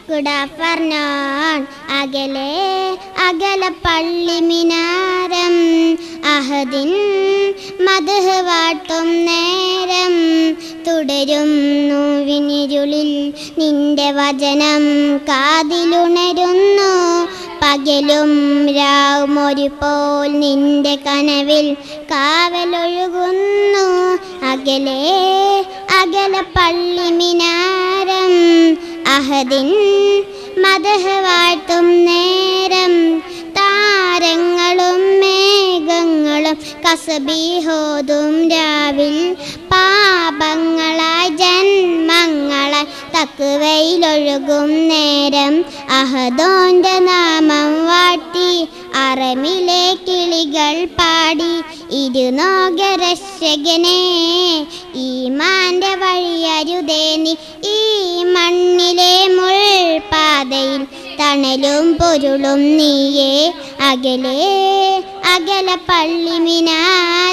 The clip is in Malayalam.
കുടാഫർനാൻ അകലെ അകല പള്ളി മിനാരം അഹദിൻ മദ്ഹ് വാട്ടും നേരം തുടരുന്നു വിനിരുളിൽ നിന്റെ വചനം കാതിലുണരുന്നു പകലും രാവും ഒരുപോൽ നിന്റെ കനവിൽ കാവലൊഴുകുന്നു അകലെ അകല പള്ളി മിനാരം അഹദിൻ മദ്ഹ് വാഴ്ത്തും നേരം താരങ്ങളും മേഘങ്ങളും കസബീഹോതും രാവിൽ പാപങ്ങളായി ജന്മങ്ങളായി തക്വയിലൊഴുകും നേരം അഹദോന്റെ നാമം വാട്ടി അറമിലെ കിളികൾ പാടി ഇരുനോഗരക്ഷകനെ ഈമാന്റെ വഴിയരുതേ നീ ഈ മണ്ണിലെ മുൾപാതയിൽ തണലും പൊരുളും നീയേ അകലെ അകല പള്ളി മിനാരം